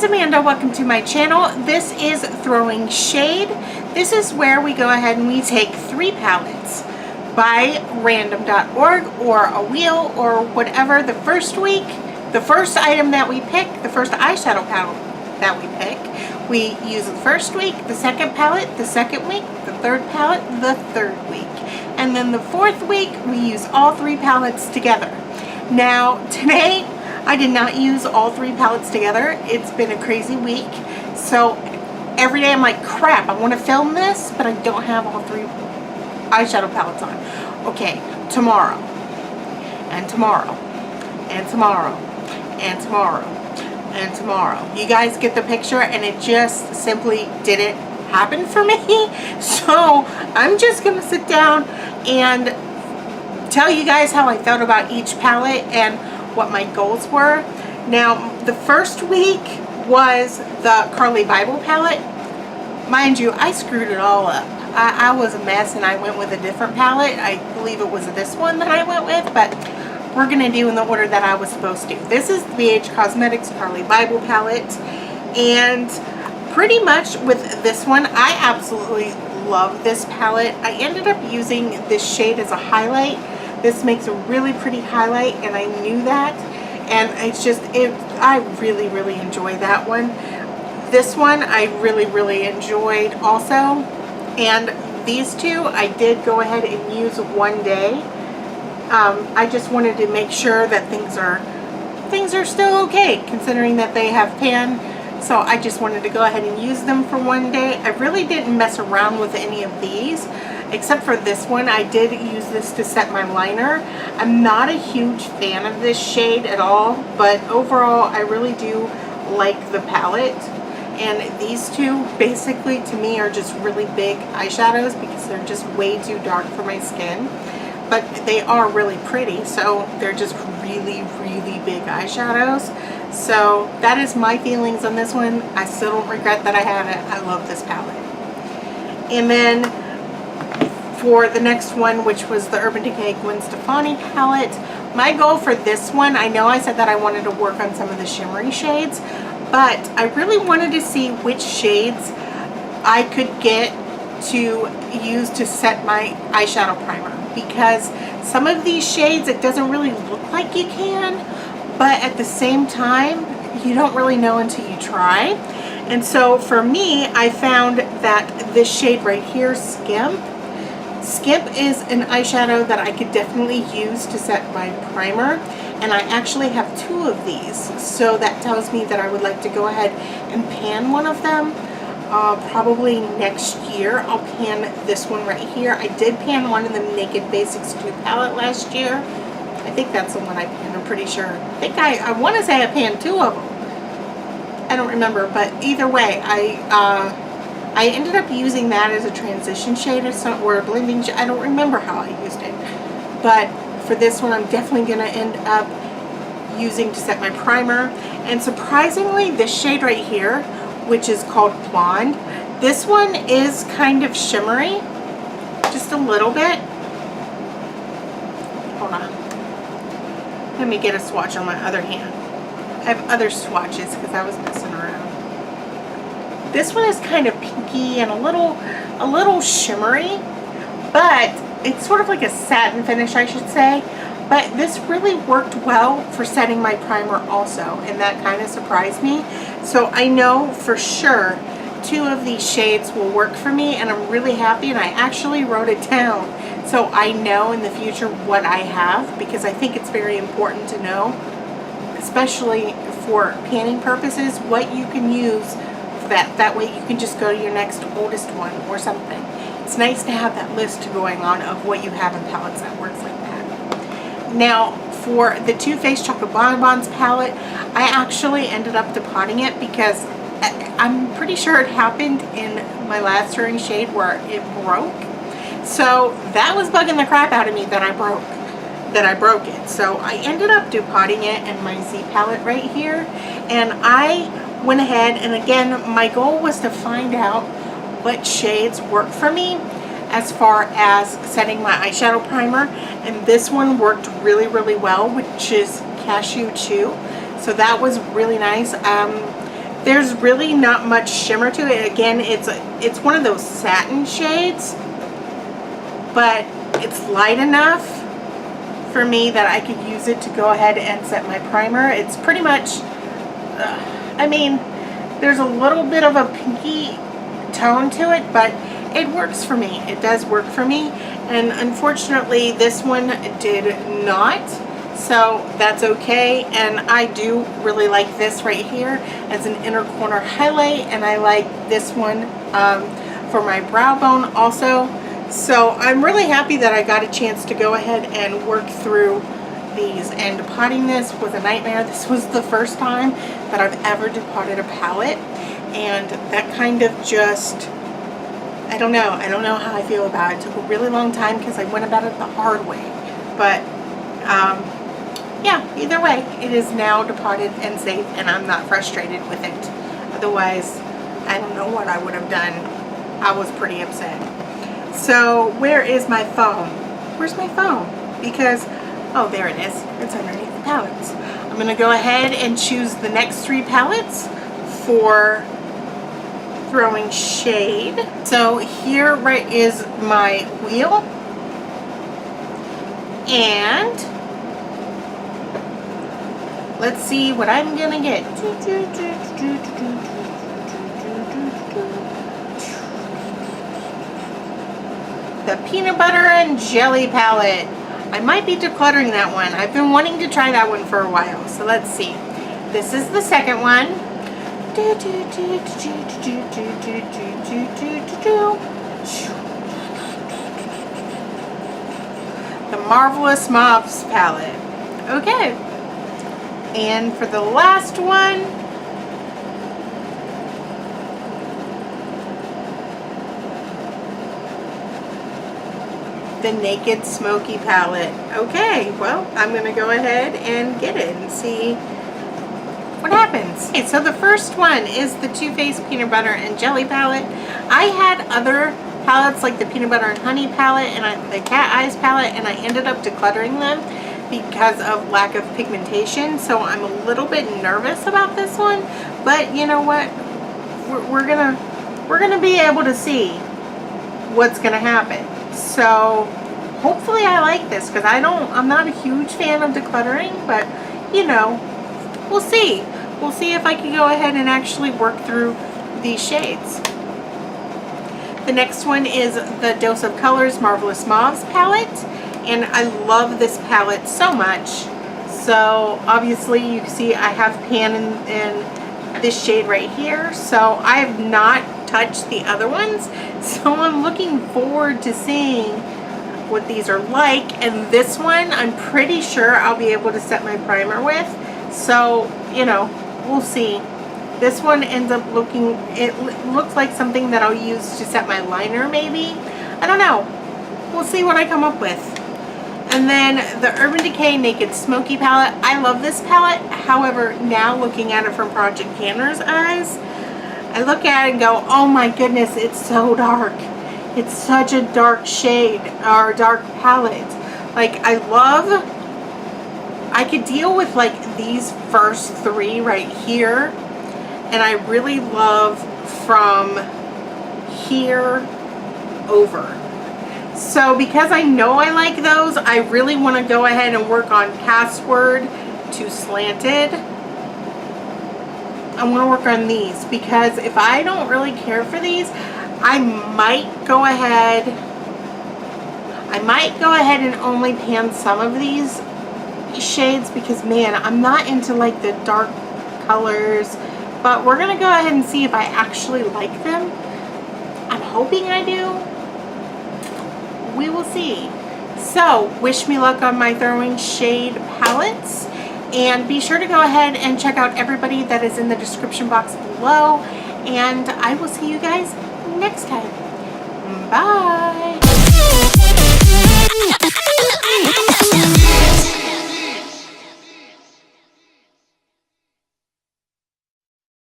is Amanda. Welcome to my channel. This is Throwing Shade. This is where we go ahead and we take 3 palettes by random.org or a wheel or whatever. The first week, the first item that we pick, the first eyeshadow palette that we pick, we use the first week, the second palette, the second week, the third palette, the third week. And then the fourth week, we use all 3 palettes together. Now, today, I did not use all 3 palettes together. It's been a crazy week. So, every day I'm like, crap, I want to film this, but I don't have all 3 eyeshadow palettes on. Okay, tomorrow, and tomorrow, and tomorrow, and tomorrow, and tomorrow. You guys get the picture, and it just simply didn't happen for me. So, I'm just going to sit down and tell you guys how I felt about each palette and what my goals were. Now, the first week was the Carli Bible palette. Mind you, I screwed it all up. I was a mess and I went with a different palette. I believe it was this one that I went with, but we're going to do in the order that I was supposed to. This is the BH Cosmetics Carli Bible palette, and pretty much with this one, I absolutely love this palette. I ended up using this shade as a highlight. This makes a really pretty highlight, and I knew that, and it's just, I really, really enjoy that one. This one I really, really enjoyed also, and these two I did go ahead and use one day. I just wanted to make sure that things are still okay, considering that they have pan. So I just wanted to go ahead and use them for one day. I really didn't mess around with any of these, except for this one. I did use this to set my liner. I'm not a huge fan of this shade at all, but overall I really do like the palette. And these two basically to me are just really big eyeshadows because they're just way too dark for my skin. But they are really pretty, so they're just really, really big eyeshadows. So that is my feelings on this one. I still don't regret that I have it. I love this palette. And then for the next one, which was the Urban Decay Gwen Stefani palette, my goal for this one, I know I said that I wanted to work on some of the shimmery shades, but I really wanted to see which shades I could get to use to set my eyeshadow primer, because some of these shades it doesn't really look like you can, but at the same time you don't really know until you try. And so for me, I found that this shade right here, Skimp is an eyeshadow that I could definitely use to set my primer, and I actually have 2 of these, so that tells me that I would like to go ahead and pan one of them. Probably next year I'll pan this one right here. I did pan one in the Naked Basics 2 palette last year. I think that's the one I panned, I'm pretty sure. I want to say I panned 2 of them. I don't remember, but either way, I ended up using that as a transition shade or a blending shade. I don't remember how I used it. But for this one, I'm definitely going to end up using to set my primer. And surprisingly, this shade right here, which is called Blonde, this one is kind of shimmery. Just a little bit. Hold on. Let me get a swatch on my other hand. I have other swatches because I was messing around. This one is kind of pinky and a little shimmery, but it's sort of like a satin finish, I should say. But this really worked well for setting my primer also, and that kind of surprised me. So I know for sure 2 of these shades will work for me, and I'm really happy, and I actually wrote it down so I know in the future what I have, because I think it's very important to know, especially for panning purposes, what you can use for that. That way you can just go to your next oldest one or something. It's nice to have that list going on of what you have in palettes that works like that. Now, for the Too Faced Chocolate Bonbons palette, I actually ended up depotting it because I'm pretty sure it happened in my last Throwing Shade where it broke. So that was bugging the crap out of me that I broke it. So I ended up depotting it in my Z palette right here, and I went ahead, and again, my goal was to find out what shades work for me as far as setting my eyeshadow primer, and this one worked really, really well, which is Cashew Chew. So that was really nice. There's really not much shimmer to it. Again, it's one of those satin shades, but it's light enough for me that I could use it to go ahead and set my primer. It's pretty much, I mean, there's a little bit of a pinky tone to it, but it works for me. It does work for me. And unfortunately, this one did not. So that's okay. And I do really like this right here as an inner corner highlight. And I like this one for my brow bone also. So I'm really happy that I got a chance to go ahead and work through these. And depotting this was a nightmare. This was the first time that I've ever depotted a palette. And that kind of just, I don't know how I feel about it. It took a really long time because I went about it the hard way. But yeah, either way, it is now depotted and safe, and I'm not frustrated with it. Otherwise, I don't know what I would have done. I was pretty upset. So where is my phone? Where's my phone? Because, oh, there it is. It's underneath the palettes. I'm going to go ahead and choose the next 3 palettes for throwing shade. So here right is my wheel, and let's see what I'm gonna get. The peanut butter and jelly palette. I might be decluttering that one. I've been wanting to try that one for a while. So let's see. This is the second one. The Marvelous Mobs palette. Okay. And for the last one, the Naked Smoky palette. Okay, well, I'm going to go ahead and get it and see what happens. Okay, so the first one is the Too Faced Peanut Butter and Jelly palette. I had other palettes like the Peanut Butter and Honey palette and the Cat Eyes palette, and I ended up decluttering them because of lack of pigmentation. So I'm a little bit nervous about this one, but you know what? We're gonna be able to see what's gonna happen. So hopefully I like this, because I'm not a huge fan of decluttering, but you know, we'll see. We'll see if I can go ahead and actually work through these shades. The next one is the Dose of Colors Marvelous Mauves palette. And I love this palette so much. So obviously you can see I have pan in this shade right here. So I have not touched the other ones. So I'm looking forward to seeing what these are like. And this one, I'm pretty sure I'll be able to set my primer with. So, you know, we'll see. This one ends up looking, it looks like something that I'll use to set my liner maybe. I don't know. We'll see what I come up with. And then the Urban Decay Naked Smoky palette. I love this palette. However, now looking at it from Project Panner's eyes, I look at it and go, oh my goodness, it's so dark. It's such a dark shade, or dark palette. Like, I could deal with like these first 3 right here. And I really love from here over. So because I know I like those, I really want to go ahead and work on Password to Slanted. I want to work on these, because if I don't really care for these, I might go ahead and only pan some of these shades, because man, I'm not into like the dark colors. But we're going to go ahead and see if I actually like them. I'm hoping I do. We will see. So, wish me luck on my throwing shade palettes. And be sure to go ahead and check out everybody that is in the description box below. And I will see you guys next time. Bye.